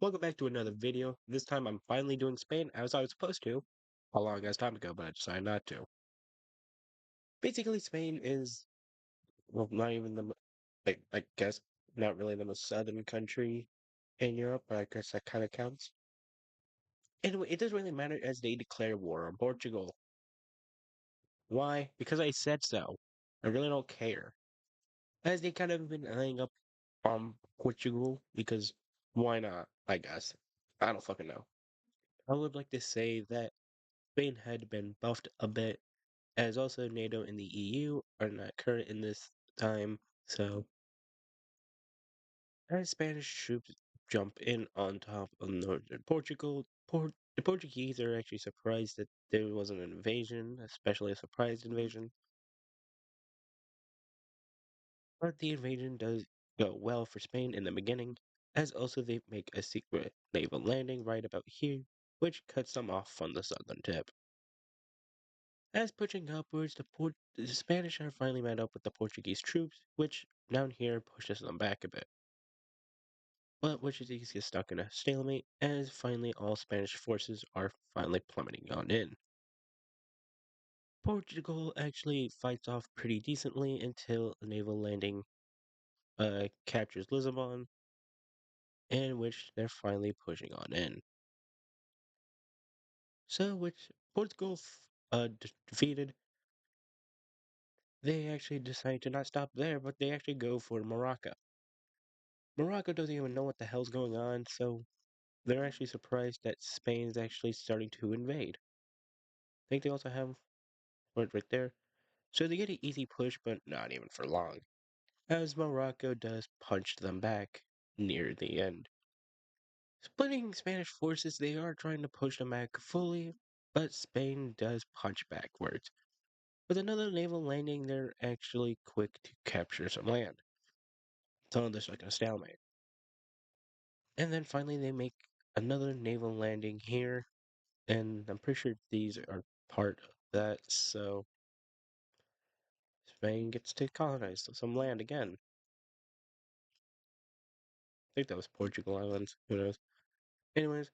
Welcome back to another video. This time I'm finally doing Spain as I was supposed to a long ass time ago, but I decided not to. Basically, Spain is, well, not even I guess, not really the most southern country in Europe, but I guess that kind of counts. Anyway, it doesn't really matter as they declare war on Portugal. Why? Because I said so. I really don't care. As they kind of been eyeing up on Portugal, because why not, I guess. I don't fucking know. I would like to say that Spain had been buffed a bit, as also NATO and the EU are not current in this time, so as Spanish troops jump in on top of northern Portugal, the Portuguese are actually surprised that there wasn't an invasion, especially a surprise invasion. But the invasion does go well for Spain in the beginning, as also they make a secret naval landing right about here, which cuts them off from the southern tip. As pushing upwards, the Spanish are finally met up with the Portuguese troops, which down here pushes them back a bit. But Portuguese get stuck in a stalemate, as finally all Spanish forces are finally plummeting on in. Portugal actually fights off pretty decently until a naval landing captures Lisbon, in which they're finally pushing on in. So, which Portugal defeated, they actually decide to not stop there, but they actually go for Morocco. Morocco doesn't even know what the hell's going on, so they're actually surprised that Spain's actually starting to invade. I think they also have right there. So they get an easy push, but not even for long, as Morocco does punch them back near the end. Splitting Spanish forces, they are trying to push them back fully, but Spain does punch backwards. With another naval landing, they're actually quick to capture some land. So there's like a stalemate. And then finally they make another naval landing here, and I'm pretty sure these are part of that, so Spain gets to colonize some land again. I think that was Portugal Islands, who knows. Anyways,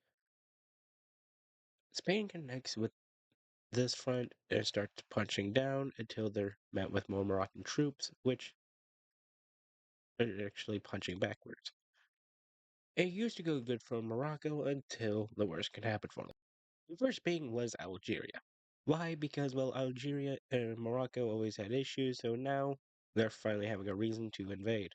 Spain connects with this front and starts punching down until they're met with more Moroccan troops, which are actually punching backwards. It used to go good for Morocco until the worst can happen for them. The first being was Algeria. Why? Because, well, Algeria and Morocco always had issues, so now they're finally having a reason to invade.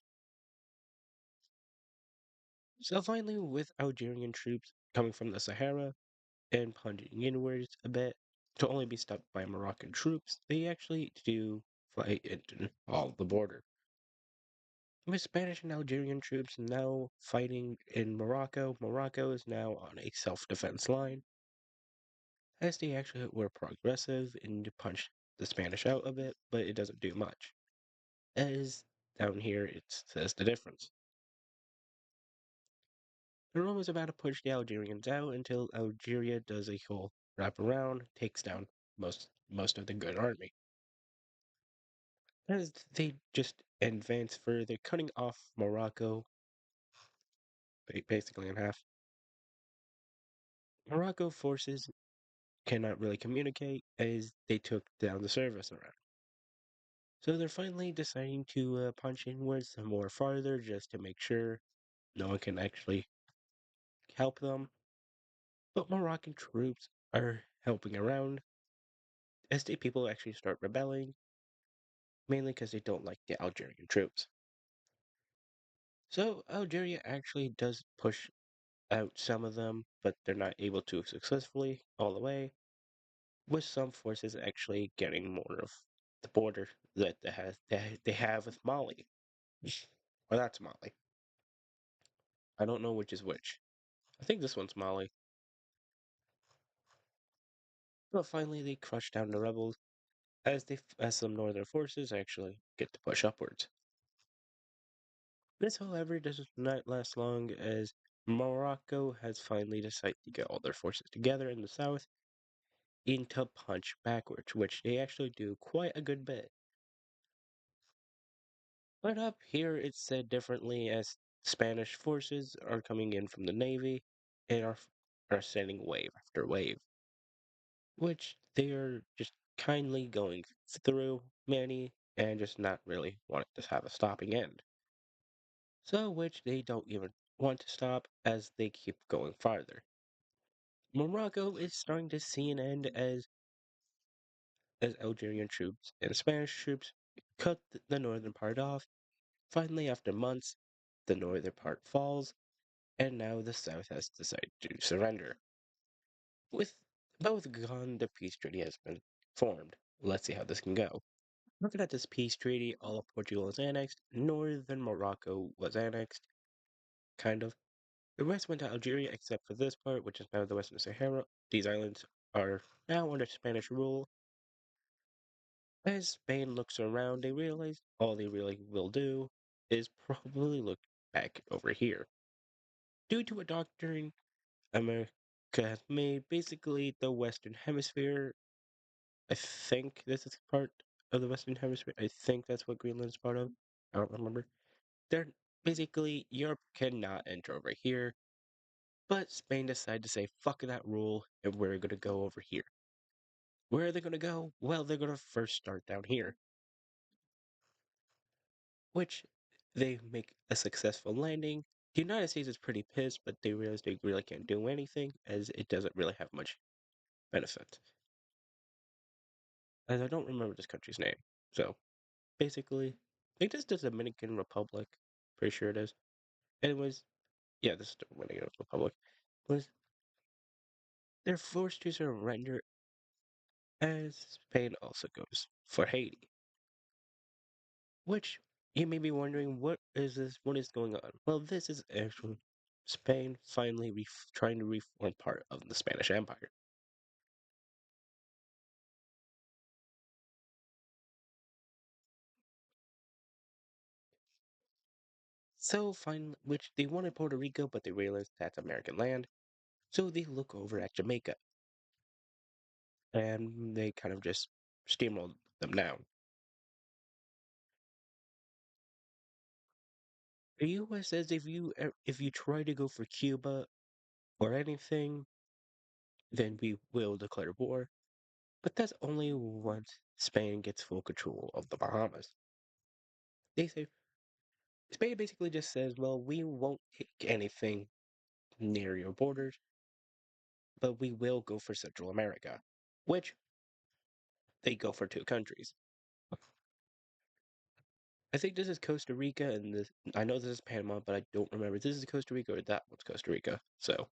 So finally, with Algerian troops coming from the Sahara and plunging inwards a bit to only be stopped by Moroccan troops, they actually do fight into all the border. With Spanish and Algerian troops now fighting in Morocco, Morocco is now on a self-defense line, as they actually were progressive and punch the Spanish out a bit, but it doesn't do much. As down here it says the difference. The Rome was about to push the Algerians out until Algeria does a whole wrap around, takes down most of the good army. As they just advance further, cutting off Morocco basically in half. Morocco forces cannot really communicate as they took down the service around. So they're finally deciding to punch inwards some more farther just to make sure no one can actually help them. But Moroccan troops are helping around as the people actually start rebelling, mainly because they don't like the Algerian troops. So Algeria actually does push out some of them, but they're not able to successfully all the way, with some forces actually getting more of the border that they have with Mali. Well, that's Mali. I don't know which is which. I think this one's Mali. But finally, they crush down the rebels as some northern forces actually get to push upwards. This, however, does not last long as Morocco has finally decided to get all their forces together in the south into punch backwards, which they actually do quite a good bit. But up here it's said differently as Spanish forces are coming in from the Navy and are sending wave after wave, which they are just kindly going through many and just not really wanting to have a stopping end. So, which they don't even want to stop as they keep going farther. Morocco is starting to see an end as Algerian troops and Spanish troops cut the northern part off. Finally, after months, the northern part falls, and now the south has decided to surrender. With both gone, the peace treaty has been formed. Let's see how this can go. Looking at this peace treaty, all of Portugal is annexed, northern Morocco was annexed, kind of. The rest went to Algeria except for this part, which is now the Western Sahara. These islands are now under Spanish rule. As Spain looks around, they realize all they really will do is probably look back over here. Due to a doctrine America has made, basically the Western Hemisphere, I think this is part of the Western Hemisphere. I think that's what Greenland's part of. I don't remember. They're basically Europe cannot enter over here, but Spain decided to say fuck that rule and we're gonna go over here. Where are they gonna go? Well, they're gonna first start down here, which they make a successful landing. The United States is pretty pissed, but they realize they really can't do anything as it doesn't really have much benefit. As I don't remember this country's name. So basically, I think this is the Dominican Republic. Pretty sure it is. Anyways, yeah, this is the Dominican Republic. Was they're forced to surrender as Spain also goes for Haiti. Which you may be wondering, what is this? What is going on? Well, this is actually Spain finally trying to reform part of the Spanish Empire. So finally, which they wanted Puerto Rico, but they realized that's American land. So they look over at Jamaica, and they kind of just steamrolled them down. The U.S. says if you try to go for Cuba or anything, then we will declare war. But that's only once Spain gets full control of the Bahamas. They say Spain basically just says, well, we won't take anything near your borders, but we will go for Central America, which they go for two countries. I think this is Costa Rica, and this I know this is Panama, but I don't remember if this is Costa Rica or that one's Costa Rica. So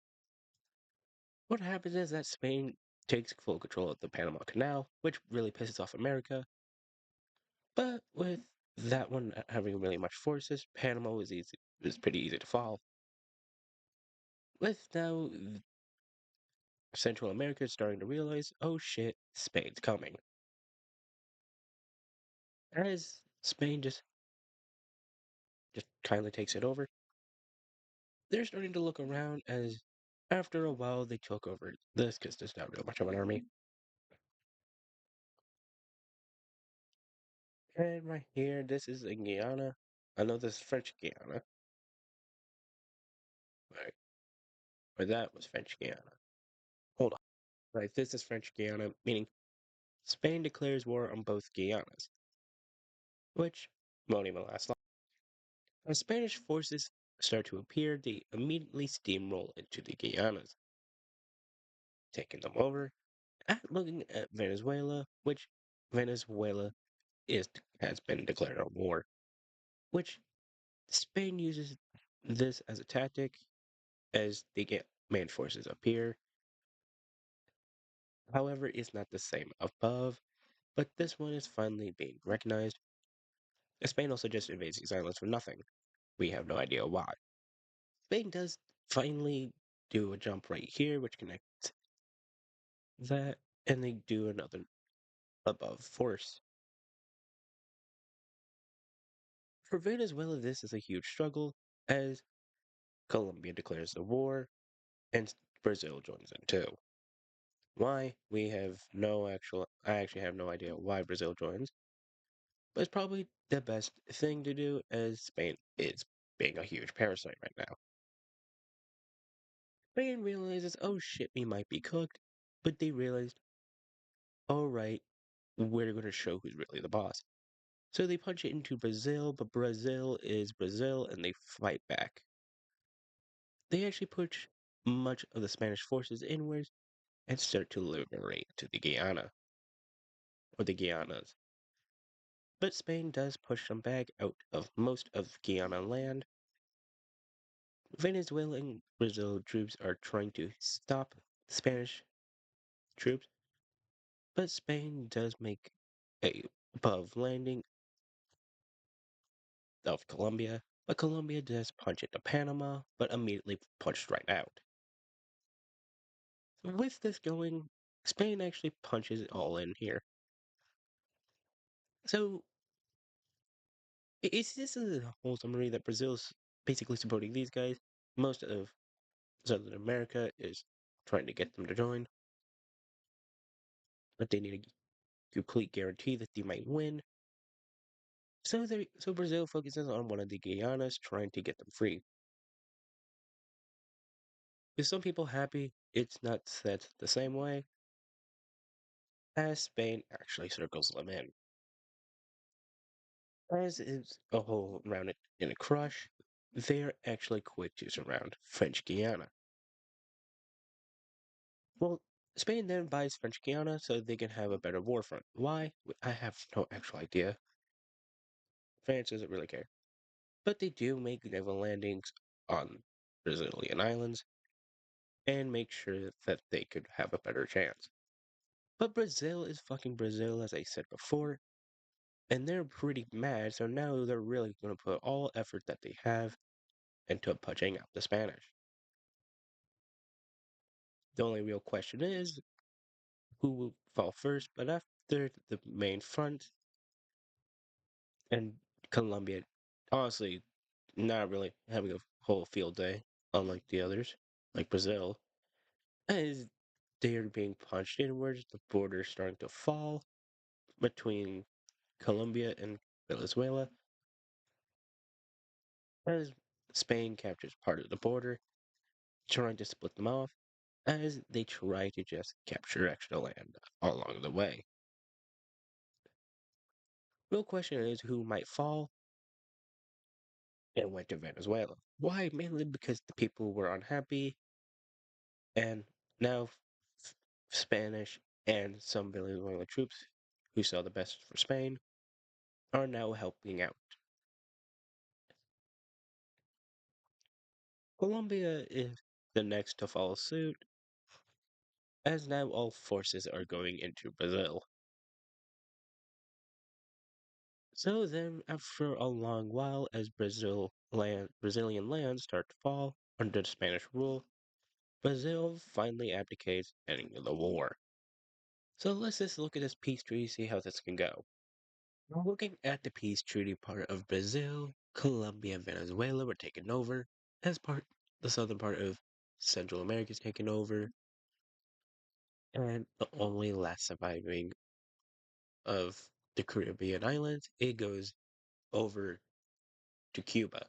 what happens is that Spain takes full control of the Panama Canal, which really pisses off America. But with that one not having really much forces, Panama is pretty easy to fall. With now Central America is starting to realize, oh shit, Spain's coming. As Spain just kindly takes it over, they're starting to look around as after a while they took over this because there's not real much of an army. And right here, this is in Guyana. I know this is French Guiana. Right. Or that was French Guiana. Hold on. Right, this is French Guiana, meaning Spain declares war on both Guianas, which won't even last long. As Spanish forces start to appear, they immediately steamroll into the Guianas, taking them over. Looking at Venezuela, which Venezuela is has been declared a war, which Spain uses this as a tactic as they get main forces up here. However, it's not the same above, but this one is finally being recognized. Spain also just invades these islands for nothing. We have no idea why. Spain does finally do a jump right here, which connects that, and they do another above force. For Venezuela, this is a huge struggle as Colombia declares the war and Brazil joins in too. Why? We have no actual, I actually have no idea why Brazil joins, but it's probably the best thing to do as Spain is being a huge parasite right now. Spain realizes, oh shit, we might be cooked, but they realized, all right, we're going to show who's really the boss. So they punch it into Brazil, but Brazil is Brazil and they fight back. They actually push much of the Spanish forces inwards and start to liberate to the Guyana, or the Guianas. But Spain does push them back out of most of Guyana land. Venezuela and Brazil troops are trying to stop Spanish troops, but Spain does make a above landing of Colombia, but Colombia does punch into Panama, but immediately punched right out. With this going, Spain actually punches it all in here. So it's this is a whole summary that Brazil's basically supporting these guys. Most of Southern America is trying to get them to join, but they need a complete guarantee that they might win. So Brazil focuses on one of the Guianas, trying to get them free. With some people happy, it's not set the same way, as Spain actually circles them in. As is a whole around it in a crush, they're actually quick to surround French Guiana. Well, Spain then buys French Guiana so they can have a better war front. Why? I have no actual idea. France doesn't really care. But they do make naval landings on Brazilian islands and make sure that they could have a better chance. But Brazil is fucking Brazil, as I said before, and they're pretty mad, so now they're really going to put all effort that they have into punching out the Spanish. The only real question is who will fall first, but after the main front and Colombia, honestly, not really having a whole field day, unlike the others, like Brazil, as they are being punched inwards, the border is starting to fall between Colombia and Venezuela, as Spain captures part of the border, trying to split them off, as they try to just capture extra land along the way. Real question is who might fall and went to Venezuela. Why? Mainly because the people were unhappy, and now Spanish and some Venezuelan troops who saw the best for Spain are now helping out. Colombia is the next to follow suit, as now all forces are going into Brazil. So then, after a long while, as Brazilian lands start to fall under Spanish rule, Brazil finally abdicates, ending the war. So let's just look at this peace treaty, see how this can go. Now, looking at the peace treaty part of Brazil, Colombia, and Venezuela were taken over, as the southern part of Central America is taken over, and the only last surviving of the Caribbean islands, it goes over to Cuba,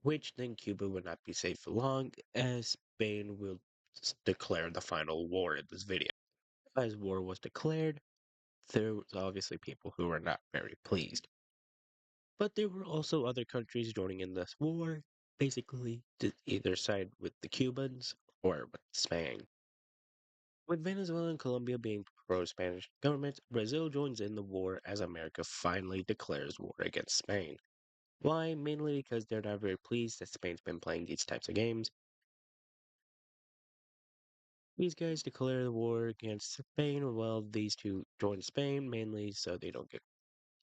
which then Cuba would not be safe for long, as Spain will declare the final war in this video. As war was declared, there was obviously people who were not very pleased. But there were also other countries joining in this war, basically to either side with the Cubans or with Spain. With Venezuela and Colombia being pro-Spanish governments, Brazil joins in the war as America finally declares war against Spain. Why? Mainly because they're not very pleased that Spain's been playing these types of games. These guys declare the war against Spain while these two join Spain, mainly so they don't get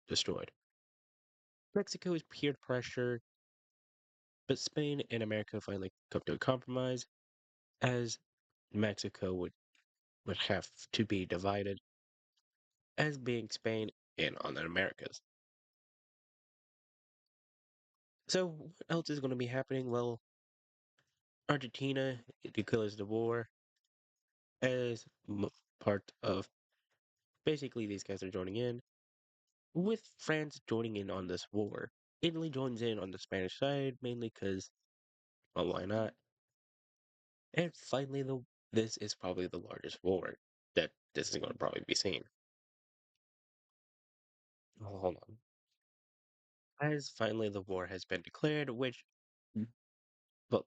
destroyed. Mexico is peer pressure, but Spain and America finally come to a compromise, as Mexico would have to be divided, as being Spain in on the Americas. So what else is going to be happening? Well, Argentina declares the war as part of basically these guys are joining in, with France joining in on this war. Italy joins in on the Spanish side, mainly because, well, why not? And finally, this is probably the largest war that this is going to probably be seen. Oh, hold on. As finally the war has been declared, which, well,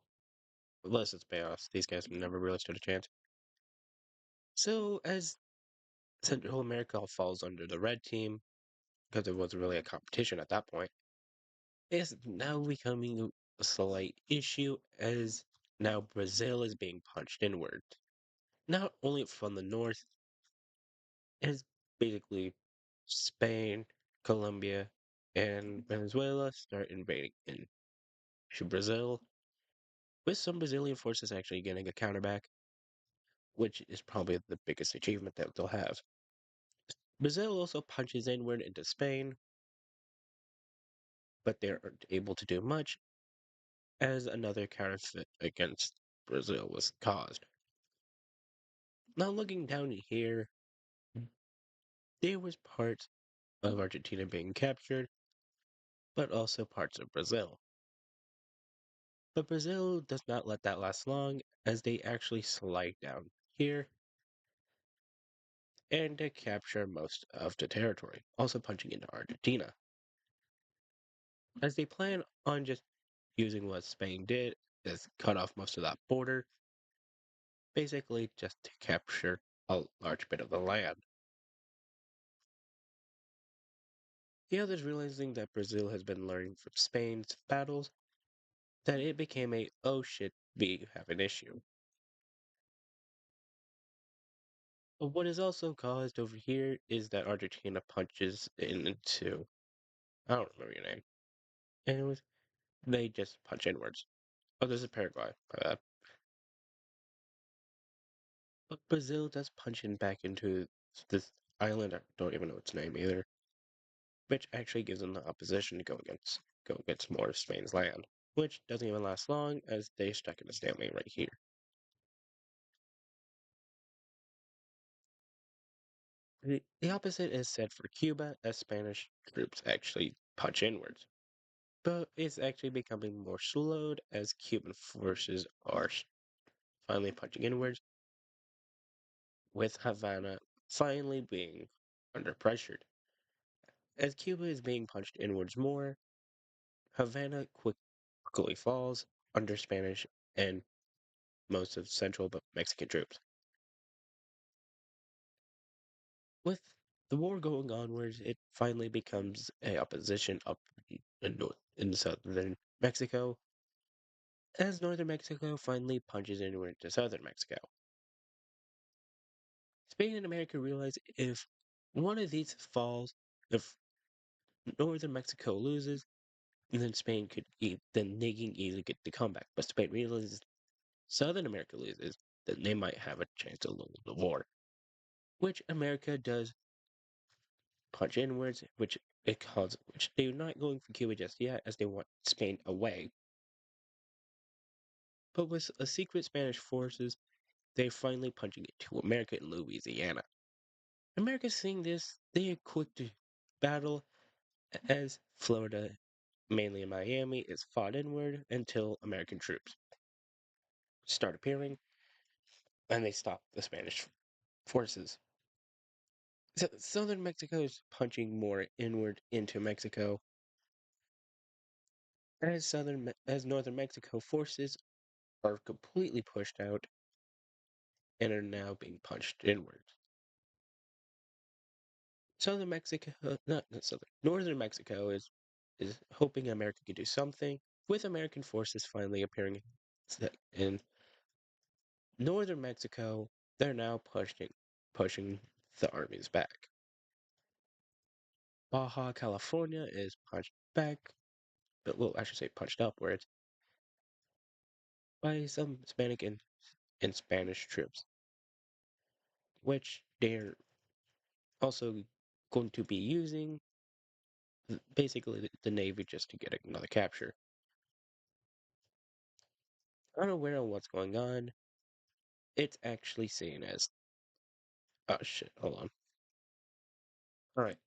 let's just be honest, these guys never really stood a chance. So, as Central America falls under the red team, because it wasn't really a competition at that point, it's now becoming a slight issue as now Brazil is being punched inward. Not only from the north, as basically Spain, Colombia, and Venezuela start invading into Brazil, with some Brazilian forces actually getting a counterback, which is probably the biggest achievement that they'll have. Brazil also punches inward into Spain, but they aren't able to do much as another counterfeit against Brazil was caused. Now, looking down here, there was parts of Argentina being captured, but also parts of Brazil. But Brazil does not let that last long as they actually slide down here and they capture most of the territory, also punching into Argentina. As they plan on just using what Spain did, is cut off most of that border, basically just to capture a large bit of the land. The others realizing that Brazil has been learning from Spain's battles, that it became a oh shit, we have an issue. But what is also caused over here is that Argentina punches into I don't remember your name. Anyways, they just punch inwards. Oh, this is Paraguay. My bad. But Brazil does punch in back into this island. I don't even know its name either, which actually gives them the opposition to go against more of Spain's land, which doesn't even last long as they stuck in a stalemate right here. The opposite is said for Cuba as Spanish troops actually punch inwards, but it's actually becoming more slowed as Cuban forces are finally punching inwards, with Havana finally being under pressure. As Cuba is being punched inwards more, Havana quickly falls under Spanish and most of Central but Mexican troops. With the war going onwards, it finally becomes a opposition up in southern Mexico, as northern Mexico finally punches inward to southern Mexico. Spain and America realize if one of these falls, if northern Mexico loses, then Spain then they can easily get the comeback. But Spain realizes Southern America loses, then they might have a chance to lose the war. Which America does punch inwards, which they're not going for Cuba just yet, as they want Spain away. But with a secret Spanish forces, they're finally punching into America in Louisiana. America seeing this, they are quick to battle as Florida, mainly in Miami, is fought inward until American troops start appearing and they stop the Spanish forces. So southern Mexico is punching more inward into Mexico, as northern Mexico forces are completely pushed out and are now being punched inward. Southern Mexico, not southern, northern Mexico is hoping America can do something, with American forces finally appearing in northern Mexico. They're now pushing the armies back. Baja California is punched back, but well, I should say punched upwards by some Hispanic and Spanish troops, which they're also going to be using basically the Navy just to get another capture. Unaware of what's going on, it's actually seen as oh shit, hold on. Alright.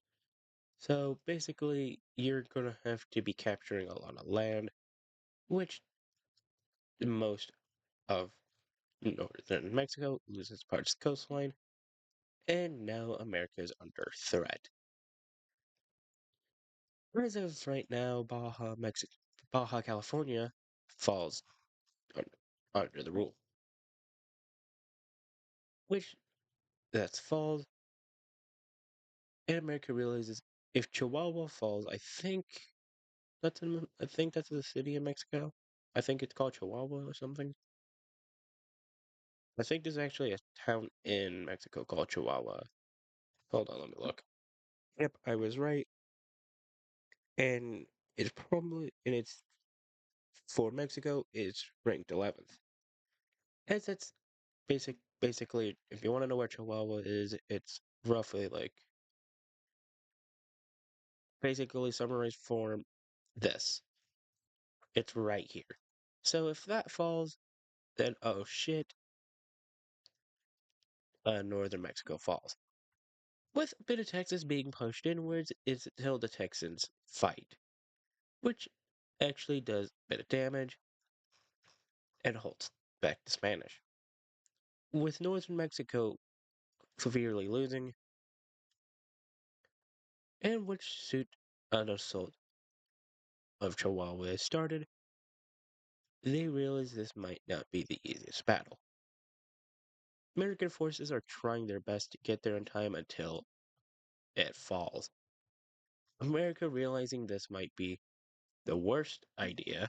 So basically, you're gonna have to be capturing a lot of land, which most of northern Mexico loses parts of the coastline, and now America is under threat. As of right now, Baja California falls un- under the rule, which that's falls, and America realizes if Chihuahua falls, I think that's the city in Mexico. I think it's called Chihuahua or something. I think there's actually a town in Mexico called Chihuahua. Hold on, let me look. Yep, I was right, and it's for Mexico, it's ranked 11th. As it's basically, if you want to know where Chihuahua is, it's roughly like basically summarized form this. It's right here. So if that falls, then oh shit, northern Mexico falls. With a bit of Texas being pushed inwards, it's until the Texans fight, which actually does a bit of damage and holds back the Spanish. With northern Mexico severely losing, and which suit an assault of Chihuahua is started, they realize this might not be the easiest battle. American forces are trying their best to get there in time until it falls. America, realizing this might be the worst idea,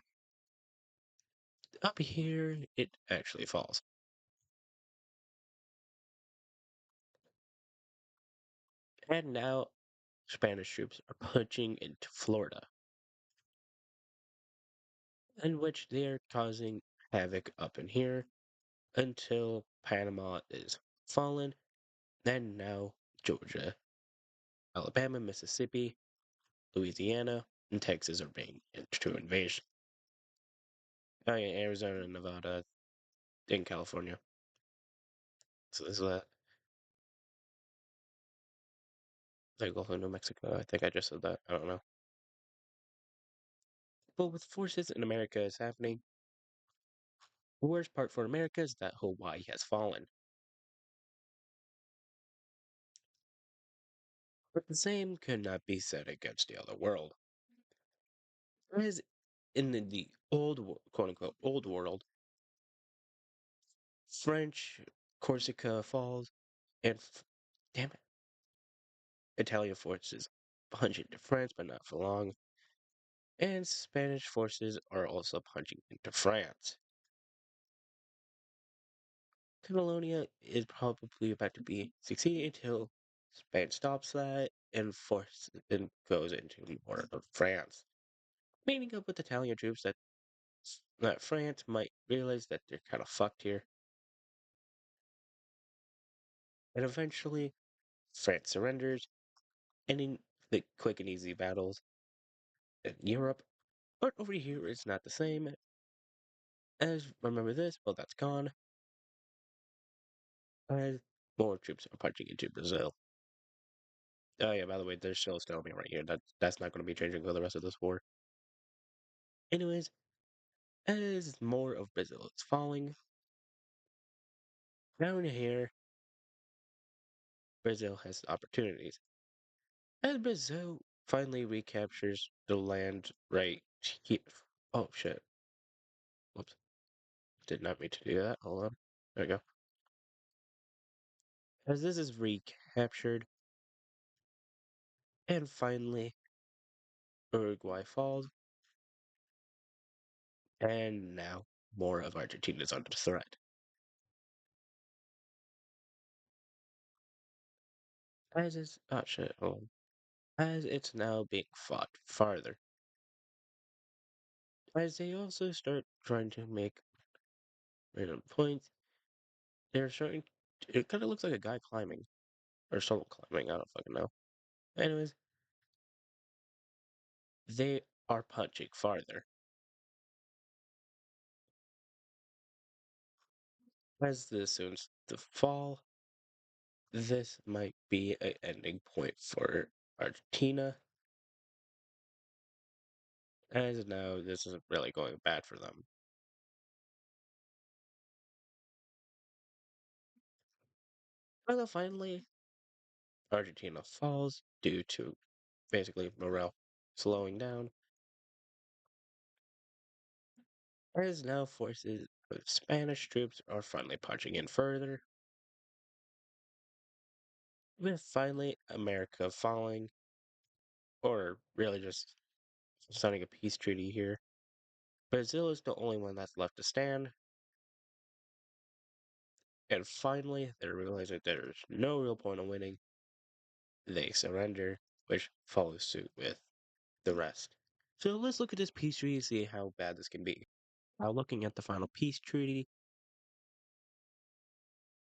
up here it actually falls. And now Spanish troops are punching into Florida, in which they are causing havoc up in here until Panama is fallen, and now Georgia, Alabama, Mississippi, Louisiana, and Texas are being into invasion. Oh yeah, Arizona, Nevada, and California. So this is like Gulf of New Mexico. I think I just said that. I don't know. But with forces in America is happening, the worst part for America is that Hawaii has fallen. But the same could not be said against the other world. As in the quote unquote old world, French Corsica falls, and damn it, Italian forces punch into France, but not for long. And Spanish forces are also punching into France. Catalonia is probably about to be succeeded until Spain stops that and goes into more of France. Meeting up with Italian troops that France might realize that they're kind of fucked here. And eventually, France surrenders, ending the quick and easy battles in Europe. But over here, it's not the same. As remember this, well, that's gone. As more troops are punching into Brazil. Oh yeah, by the way, there's still a stalemate right here. That's not going to be changing for the rest of this war. Anyways, as more of Brazil is falling, down here, Brazil has opportunities. As Brazil finally recaptures the land right here. Oh shit. Whoops. Did not mean to do that. Hold on. There we go. As this is recaptured, and finally, Uruguay falls, and now more of Argentina is under threat. Oh shit, hold on. As it's now being fought farther. As they also start trying to make random points, they're starting. It kind of looks like a guy climbing, or someone climbing. I don't fucking know. Anyways, they are punching farther. As this soon's the fall, this might be an ending point for Argentina. As now, this isn't really going bad for them. Although finally, Argentina falls due to basically morale slowing down, as now forces of Spanish troops are finally punching in further, with finally America falling, or really just signing a peace treaty here. Brazil is the only one that's left to stand, and finally they realize that there's no real point in winning. They surrender, which follows suit with the rest. So let's look at this peace treaty and see how bad this can be. Now, looking at the final peace treaty,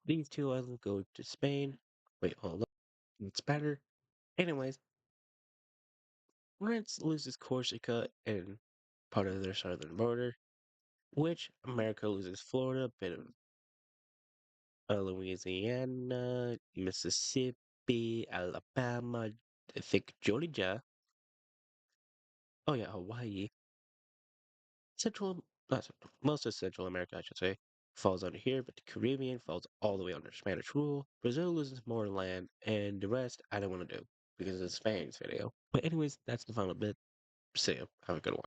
these two islands go to Spain. Wait, hold on. It's better. Anyways, France loses Corsica and part of their southern border, which America loses Florida, a bit of Louisiana, Mississippi, Alabama, I think Georgia. Oh yeah, Hawaii. Central, most of Central America, I should say, falls under here, but the Caribbean falls all the way under Spanish rule. Brazil loses more land, and the rest I don't want to do because it's Spain's video. But anyways, that's the final bit. See you. Have a good one.